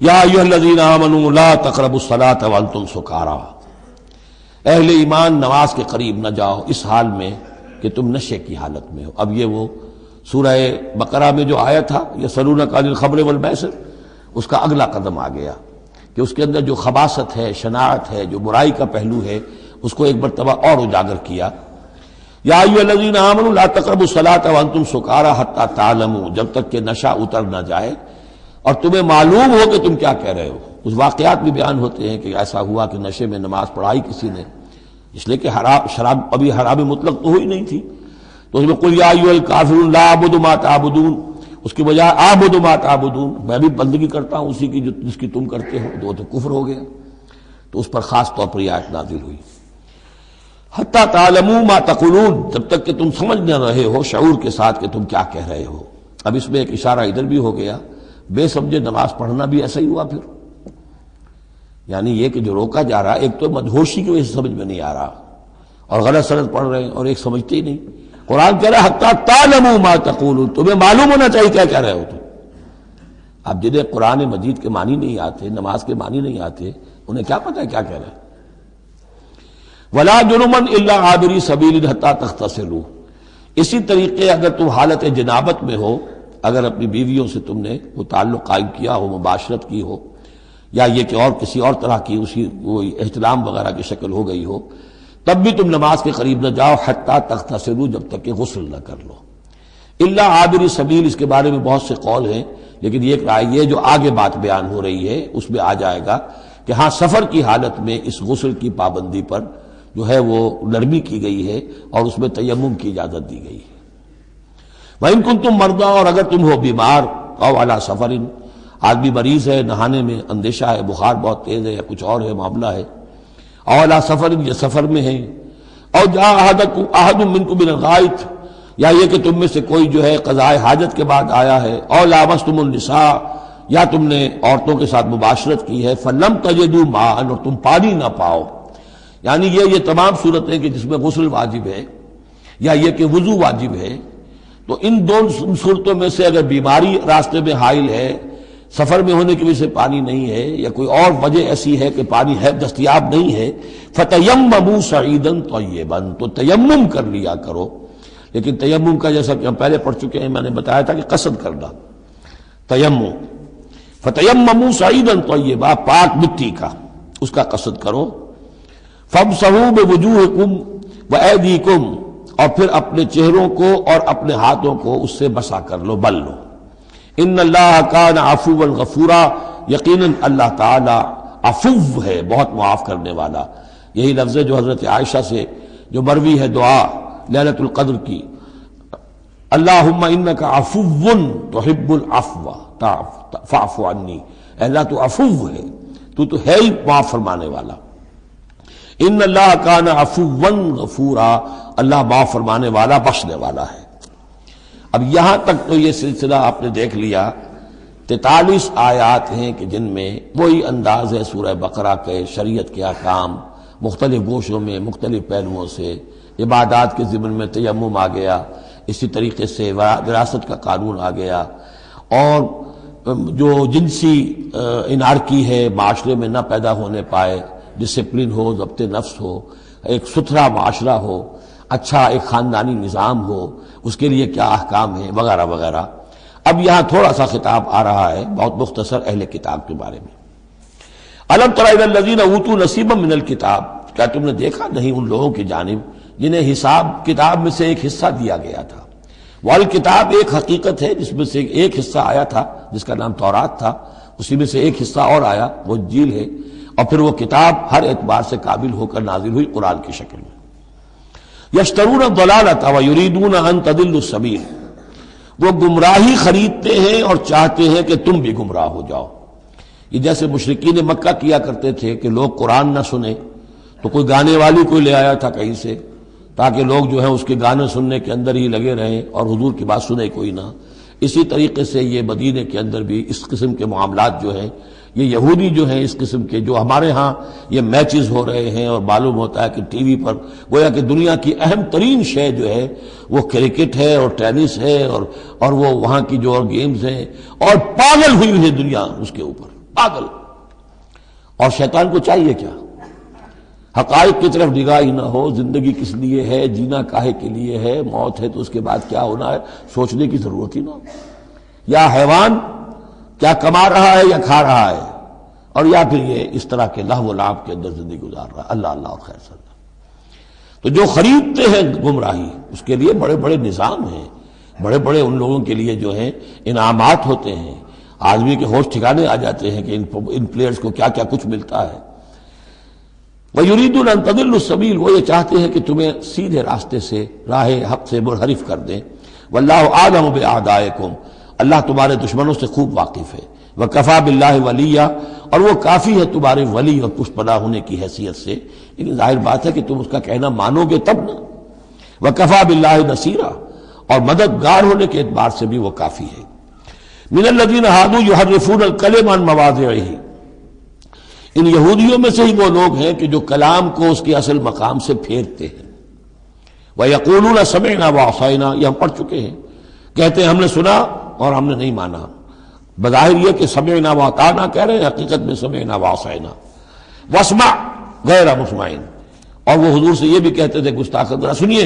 یا ایھا الذین آمنوا لا تقربوا الصلاۃ وانتم سکارا، اہل ایمان نماز کے قریب نہ جاؤ اس حال میں کہ تم نشے کی حالت میں ہو۔ اب یہ وہ سورہ بقرہ میں جو آیا تھا یسألونک عن الخمر والمیسر، اس کا اگلا قدم آ گیا کہ اس کے اندر جو خباثت ہے، شناعت ہے، جو برائی کا پہلو ہے، اس کو ایک مرتبہ اور اجاگر کیا۔ یا ایھا الذین آمنوا لا تقربوا الصلاۃ وانتم سکارا حتی تعلموا، جب تک کہ نشہ اتر نہ جائے اور تمہیں معلوم ہو کہ تم کیا کہہ رہے ہو۔ اس واقعات بھی بیان ہوتے ہیں کہ ایسا ہوا کہ نشے میں نماز پڑھائی کسی نے، اس لیے کہ شراب ابھی حرام مطلق تو ہوئی نہیں تھی، تو اس میں قل یا ایھا الکافرون لا اعبد ما تعبدون، اس کی بجائے اعبد ما تعبدون، میں بھی بندگی کرتا ہوں اسی کی جس کی تم کرتے ہو، وہ تو کفر ہو گیا۔ تو اس پر خاص طور پر یہ آیت نازل ہوئی، حتی تعلموا ما تقولون، جب تک کہ تم سمجھ نہ رہے ہو شعور کے ساتھ کہ تم کیا کہہ رہے ہو۔ اب اس میں ایک اشارہ ادھر بھی ہو گیا، بے سمجھے نماز پڑھنا بھی ایسا ہی ہوا پھر، یعنی یہ کہ جو روکا جا رہا ہے، ایک تو مدہوشی کی وجہ سے سمجھ میں نہیں آ رہا اور غلط سند پڑھ رہے ہیں، اور ایک سمجھتے ہی نہیں۔ قرآن کہہ رہا ہے حتی تعلموا ما تقولون، تمہیں معلوم ہونا چاہیے کیا کہہ رہے ہو تم۔ اب جنہیں قرآن مجید کے معنی نہیں آتے، نماز کے معنی نہیں آتے، انہیں کیا پتہ ہے کیا کہہ رہے ہیں۔ ولا جنبا الا عابری سبیل حتی تغتسلوا، اسی طریقے اگر تم حالت جنابت میں ہو، اگر اپنی بیویوں سے تم نے وہ تعلق قائم کیا ہو، مباشرت کی ہو، یا یہ کہ اور کسی اور طرح کی اسی وہ احتلام وغیرہ کی شکل ہو گئی ہو، تب بھی تم نماز کے قریب نہ جاؤ حتی تغتسلوا، جب تک کہ غسل نہ کر لو۔ الا عابری سبیل، اس کے بارے میں بہت سے قول ہیں، لیکن یہ رائے یہ جو آگے بات بیان ہو رہی ہے اس میں آ جائے گا کہ ہاں سفر کی حالت میں اس غسل کی پابندی پر جو ہے وہ نرمی کی گئی ہے اور اس میں تیمم کی اجازت دی گئی ہے۔ وَإِن كُنتُم مَرْضَىٰ، اور اگر تم ہو بیمار، أَوْ عَلَىٰ سَفَرٍ، آدمی مریض ہے، نہانے میں اندیشہ ہے، بخار بہت تیز ہے یا کچھ اور ہے معاملہ ہے، أَوْ عَلَىٰ سَفَرٍ، یہ سفر میں ہے، أَوْ جَاءَ أَحَدٌ مِّنكُم مِّنَ الْغَائِطِ، یا یہ کہ تم میں سے کوئی جو ہے قضاء حاجت کے بعد آیا ہے، أَوْ لَامَسْتُمُ النِّسَاءَ، یا تم نے عورتوں کے ساتھ مباشرت کی ہے، فَلَمْ تَجِدُوا مَاءً، اور تم پانی نہ پاؤ، یعنی یہ تمام صورتیں کہ جس میں غسل واجب ہے یا یہ کہ وضو واجب ہے، تو ان دو صورتوں میں سے اگر بیماری راستے میں حائل ہے، سفر میں ہونے کی وجہ سے پانی نہیں ہے، یا کوئی اور وجہ ایسی ہے کہ پانی ہے دستیاب نہیں ہے، فَتَيَمَّمُوا صَعِيدًا طَيِّبًا، تو تیمم کر لیا کرو۔ لیکن تیمم کا جیسا کہ ہم پہلے پڑھ چکے ہیں، میں نے بتایا تھا کہ قصد کرنا، تیمم، فَتَيَمَّمُوا صَعِيدًا طَيِّبًا، پاک مٹی کا، اس کا قصد کرو۔ فَامْسَحُوا بِوُجُوهِكُمْ وَأَيْدِيكُمْ، اور پھر اپنے چہروں کو اور اپنے ہاتھوں کو اس سے مسح کر لو، بل لو۔ ان اللہ کان عفوا غفورا، یقیناً اللہ تعالی عفو ہے، بہت معاف کرنے والا۔ یہی لفظ ہے جو حضرت عائشہ سے جو مروی ہے دعا لیلۃ القدر کی، اللہم انک عفو تحب العفو فاعف عنی، اے اللہ تو عفو ہے، تو ہے ہی معاف فرمانے والا۔ ان اللہ کان عفوا غفورا، اللہ معاف فرمانے والا بخشنے والا ہے۔ اب یہاں تک تو یہ سلسلہ آپ نے دیکھ لیا، 43 آیات ہیں کہ جن میں وہی انداز ہے سورہ بقرہ کے، شریعت کے احکام مختلف گوشوں میں مختلف پہلوؤں سے، عبادات کے ضمن میں تیمم آ گیا، اسی طریقے سے وراثت کا قانون آ گیا، اور جو جنسی انارکی ہے معاشرے میں نہ پیدا ہونے پائے، ڈسپلن ہو، ضبط نفس ہو، ایک ستھرا معاشرہ ہو، اچھا ایک خاندانی نظام ہو، اس کے لیے کیا احکام ہیں وغیرہ وغیرہ۔ اب یہاں تھوڑا سا خطاب آ رہا ہے بہت مختصر اہل کتاب کے بارے میں۔ الم تر الی الذین اوتوا نصیبا من الکتاب، کیا تم نے دیکھا نہیں ان لوگوں کی جانب جنہیں حساب کتاب میں سے ایک حصہ دیا گیا تھا۔ والکتاب ایک حقیقت ہے جس میں سے ایک حصہ آیا تھا جس کا نام تورات تھا، اسی میں سے ایک حصہ اور آیا وہ انجیل ہے، اور پھر وہ کتاب ہر اعتبار سے قابل ہو کر نازل ہوئی قرآن کی شکل میں۔ یشترون الضلالۃ ویریدون ان تضلوا السبیل، وہ گمراہی خریدتے ہیں اور چاہتے ہیں کہ تم بھی گمراہ ہو جاؤ۔ یہ جیسے مشرکین مکہ کیا کرتے تھے کہ لوگ قرآن نہ سنیں تو کوئی گانے والی کوئی لے آیا تھا کہیں سے، تاکہ لوگ جو ہیں اس کے گانے سننے کے اندر ہی لگے رہیں اور حضور کی بات سنے کوئی نہ۔ اسی طریقے سے یہ مدینے کے اندر بھی اس قسم کے معاملات جو ہیں، یہ یہودی جو ہیں اس قسم کے، جو ہمارے ہاں یہ میچز ہو رہے ہیں اور معلوم ہوتا ہے کہ ٹی وی پر گویا کہ دنیا کی اہم ترین شے جو ہے وہ کرکٹ ہے اور ٹینس ہے اور وہ وہاں کی جو اور گیمز ہیں، اور پاگل ہوئی ہے دنیا اس کے اوپر، پاگل. اور شیطان کو چاہیے کیا؟ حقائق کی طرف نگاہ ہی نہ ہو. زندگی کس لیے ہے، جینا کاہے کے لیے ہے، موت ہے تو اس کے بعد کیا ہونا ہے، سوچنے کی ضرورت ہی نہ ہو. یا حیوان کیا کما رہا ہے یا کھا رہا ہے، اور یا پھر یہ اس طرح کے لہو و لعب کے اندر زندگی گزار رہا ہے. اللہ اللہ اور خیر صلی اللہ. تو جو خریدتے ہیں گمراہی، اس کے لیے بڑے بڑے نظام ہیں، بڑے بڑے ان لوگوں کے لیے جو ہیں انعامات ہوتے ہیں. آدمی کے ہوش ٹھکانے آ جاتے ہیں کہ ان پلیئرز کو کیا کیا کچھ ملتا ہے. وَيُرِيدُونَ أَن تَضِلُّوا السَّبِيلَ، وہ یہ چاہتے ہیں کہ تمہیں سیدھے راستے سے، راہ حق سے منحرف کر دیں. وَاللَّهُ أَعْلَمُ بِأَعْدَائِكُمْ، اللہ تمہارے دشمنوں سے خوب واقف ہے. وَكَفَى بِاللَّهِ وَلِيًّا، اور وہ کافی ہے تمہارے ولی اور پشت پناہ ہونے کی حیثیت سے. لیکن ظاہر بات ہے کہ تم اس کا کہنا مانو گے تب نا. وَكَفَى بِاللَّهِ نَصِيرًا، اور مددگار ہونے کے اعتبار سے بھی وہ کافی ہے. مِنَ الَّذِينَ هَادُوا يُحَرِّفُونَ الْكَلِمَ عَن مَّوَاضِعِهِ، ان یہودیوں میں سے ہی وہ لوگ ہیں کہ جو کلام کو اس کے اصل مقام سے پھیرتے ہیں. وَيَقُولُونَ سَمِعْنَا وَعَصَيْنَا، یہ ہم پڑھ چکے ہیں، کہتے ہیں ہم نے سنا اور ہم نے نہیں مانا. بظاہر یہ کہ سمعنا وَأَطَعْنَا کہہ رہے ہیں، حقیقت میں سمعنا وَعَصَيْنَا. وَاسْمَعْ غَيْرَ مُسْمَعٍ، اور وہ حضور سے یہ بھی کہتے تھے گستاخ ذرا سنیے،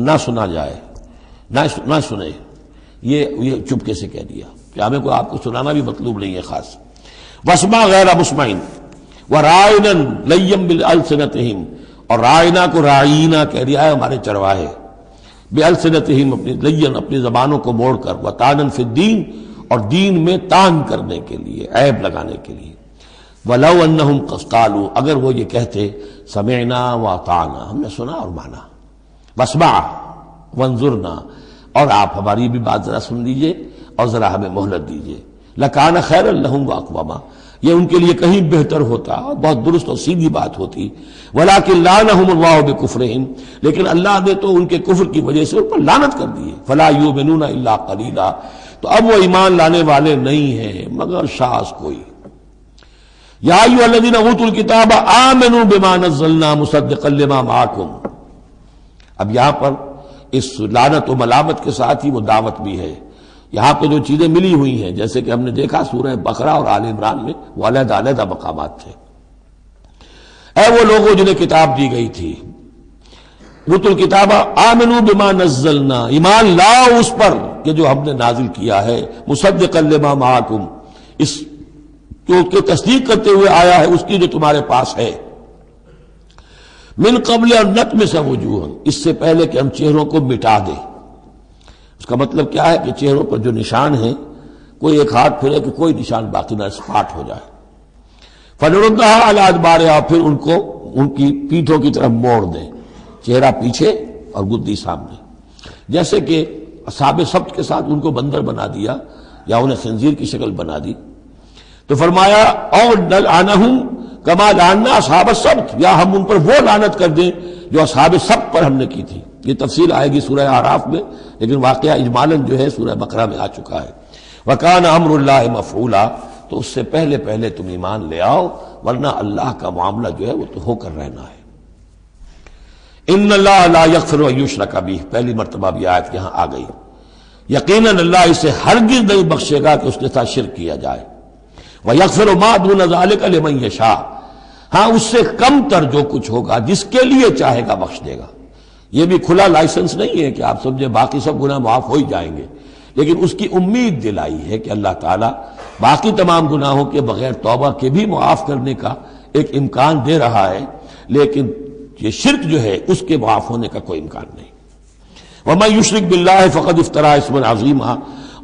نہ سنا جائے، نہ سنے. یہ چپکے سے کہہ دیا کہ ہمیں کو آپ کو سنانا بھی مطلوب نہیں ہے خاص. وَاسْمَعْ غَيْرَ مُسْمَعٍ وَرَاعِنًا لَيًّا بِأَلْسِنَتِهِمْ، اور رائنا کو رائینا کہہ دیا ہے ہمارے چرواہے. بِأَلْسِنَتِهِمْ، اپنی لین اپنی زبانوں کو موڑ کر. وَطَعْنًا فِي الدِّينِ، اور دین میں طعن کرنے کے لیے، عیب لگانے کے لیے. وَلَوْ أَنَّهُمْ قَالُوا، اگر وہ یہ کہتے سمعنا وَأَطَعْنَا، ہم نے سنا اور مانا. وَاسْمَعْ وَانظُرْنَا، اور آپ ہماری بھی بات ذرا سن لیجئے اور ذرا ہمیں مہلت دیجئے. لَكَانَ خَيْرًا لَهُمْ وَأَقْوَمَ، یہ ان کے لیے کہیں بہتر ہوتا، بہت درست اور سیدھی بات ہوتی. وَلَكِنْ لَعَنَهُمُ اللَّهُ بِكُفْرِهِمْ، لیکن اللہ نے تو ان کے کفر کی وجہ سے ان پر لعنت کر دی ہے. فَلَا يُؤْمِنُونَ إِلَّا قَلِيلًا، تو اب وہ ایمان لانے والے نہیں ہیں مگر شاذ کوئی. یا ایھا الذین اوتوا الکتاب آمنوا بما نزلنا مصدقا لما معکم. اب یہاں پر اس لعنت و ملامت کے ساتھ ہی وہ دعوت بھی ہے. یہاں پہ جو چیزیں ملی ہوئی ہیں، جیسے کہ ہم نے دیکھا سورہ بقرہ اور آل عمران میں، وہ علیحدہ علیحدہ مقامات تھے. اے وہ لوگوں جنہیں کتاب دی گئی تھی، اوتوا الکتاب آمنوا بما نزلنا، ایمان لاؤ اس پر کہ جو ہم نے نازل کیا ہے. مصدقا لما معکم، اس جو کہ تصدیق کرتے ہوئے آیا ہے اس کی جو تمہارے پاس ہے. من قبل ان نطمس وجوہا، اس سے پہلے کہ ہم چہروں کو مٹا دیں. اس کا مطلب کیا ہے کہ چہروں پر جو نشان ہیں، کوئی ایک ہاتھ پھرے کہ کوئی نشان باقی نہ، اسپاٹ ہو جائے. فنردھا علی ادبارہا، پھر ان کو ان کی پیٹھوں کی طرف موڑ دیں، چہرہ پیچھے اور گدی سامنے. جیسے کہ اصحاب سبت کے ساتھ ان کو بندر بنا دیا یا انہیں خنزیر کی شکل بنا دی. تو فرمایا اور نلعنہم کما لعنا اصحاب السبت، یا ہم ان پر وہ لعنت کر دیں جو اصحاب سبت پر ہم نے کی تھی. یہ تفصیل آئے گی سورہ اعراف میں، لیکن واقعہ اجمالاً جو ہے سورہ بقرہ میں آ چکا ہے. وَكَانَ أَمْرُ اللَّهِ مَفْعُولًا، تو اس سے پہلے پہلے تم ایمان لے آؤ، ورنہ اللہ کا معاملہ جو ہے وہ تو ہو کر رہنا ہے. ان اللہ لا یغفر ان یشرک بہ، پہلی مرتبہ بھی آیت یہاں آ گئی. یقیناً اللہ اسے ہرگز نہیں بخشے گا کہ اس کے ساتھ شرک کیا جائے. وَيَغْفِرُ مَا دُونَ ذَلِكَ لِمَن يَشَاءُ، ہاں اس سے کم تر جو کچھ ہوگا جس کے لیے چاہے گا بخش دے گا. یہ بھی کھلا لائسنس نہیں ہے کہ آپ سمجھے باقی سب گناہ معاف ہو ہی جائیں گے، لیکن اس کی امید دلائی ہے کہ اللہ تعالیٰ باقی تمام گناہوں کے بغیر توبہ کے بھی معاف کرنے کا ایک امکان دے رہا ہے، لیکن یہ شرک جو ہے اس کے معاف ہونے کا کوئی امکان نہیں. وَمَن يُشْرِكْ بِاللَّهِ فَقَدِ افْتَرَىٰ اِثْمًا عَظِيمًا،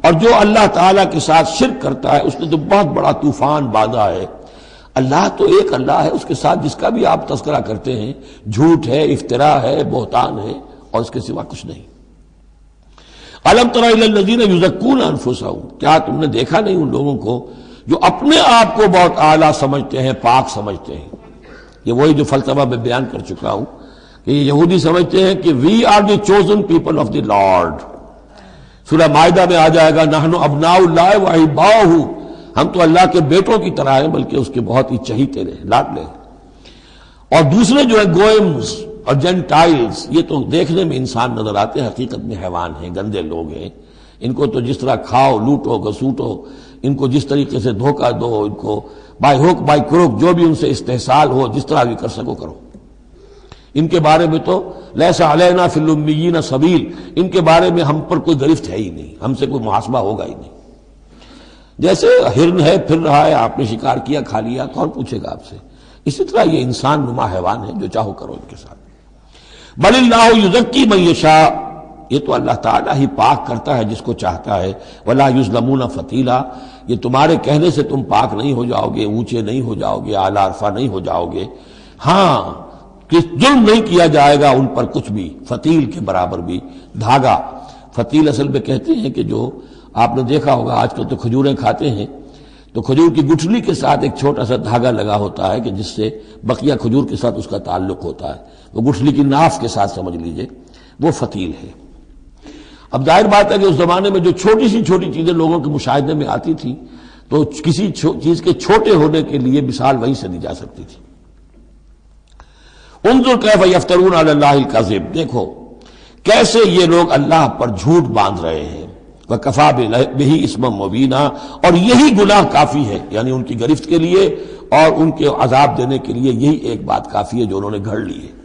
اور جو اللہ تعالیٰ کے ساتھ شرک کرتا ہے اس نے تو بہت بڑا طوفان باندھا ہے. اللہ تو ایک اللہ ہے، اس کے ساتھ جس کا بھی آپ تذکرہ کرتے ہیں جھوٹ ہے، افتراء ہے، بہتان ہے، اور اس کے سوا کچھ نہیں. أَلَمْ تَرَ إِلَى الَّذِينَ يُزَكُّونَ أَنفُسَهُمْ، کیا تم نے دیکھا نہیں ان لوگوں کو جو اپنے آپ کو بہت اعلیٰ سمجھتے ہیں، پاک سمجھتے ہیں. یہ وہی جو فلسفہ میں بیان کر چکا ہوں کہ یہ یہودی سمجھتے ہیں کہ we are the chosen people of the Lord. سورہ مائدہ میں آ جائے گا نحن ابناء اللہ واحباؤہ، ہم تو اللہ کے بیٹوں کی طرح ہیں، بلکہ اس کے بہت ہی چہیتے ہیں، لاڈلے. اور دوسرے جو ہے گوئمز اور جینٹائلز، یہ تو دیکھنے میں انسان نظر آتے ہیں، حقیقت میں حیوان ہیں، گندے لوگ ہیں. ان کو تو جس طرح کھاؤ، لوٹو، گسوٹو، ان کو جس طریقے سے دھوکہ دو، ان کو بائی ہوک بائی کروک جو بھی ان سے استحصال ہو، جس طرح بھی کر سکو کرو۔ ان کے بارے میں تو لیس علینا فی الامیین سبیل، ان کے بارے میں ہم پر کوئی گرفت ہے ہی نہیں، ہم سے کوئی محاسبہ ہوگا ہی نہیں۔ جیسے ہرن ہے، پھر رہا ہے، آپ نے شکار کیا، کھا لیا، کون پوچھے گا آپ سے؟ اسی طرح یہ انسان نما حیوان ہے، جو چاہو کرو ان کے ساتھ۔ بل اللہ یزکی من یشاء، یہ تو اللہ تعالیٰ ہی پاک کرتا ہے جس کو چاہتا ہے۔ ولا یظلمون فتیلا، یہ تمہارے کہنے سے تم پاک نہیں ہو جاؤ گے، اونچے نہیں ہو جاؤ گے، اعلیٰ عرفہ نہیں ہو جاؤ گے۔ ہاں، کہ ظلم نہیں کیا جائے گا ان پر کچھ بھی، فتیل کے برابر بھی۔ دھاگا، فتیل اصل میں کہتے ہیں کہ جو آپ نے دیکھا ہوگا آج کل تو کھجوریں کھاتے ہیں تو کھجور کی گٹھلی کے ساتھ ایک چھوٹا سا دھاگا لگا ہوتا ہے کہ جس سے بقیہ کھجور کے ساتھ اس کا تعلق ہوتا ہے، وہ گٹھلی کی ناف کے ساتھ سمجھ لیجئے، وہ فتیل ہے۔ اب ظاہر بات ہے کہ اس زمانے میں جو چھوٹی سی چھوٹی چیزیں لوگوں کے مشاہدے میں آتی تھی تو کسی چیز کے چھوٹے ہونے کے لیے مثال وہیں سے دی جا سکتی تھی۔ انظر کیف یفترون علی اللہ الکذب، دیکھو کیسے یہ لوگ اللہ پر جھوٹ باندھ رہے ہیں۔ وکفی بہ اسما مبینا، اور یہی گناہ کافی ہے، یعنی ان کی گرفت کے لیے اور ان کے عذاب دینے کے لیے یہی ایک بات کافی ہے جو انہوں نے گھڑ لی ہے۔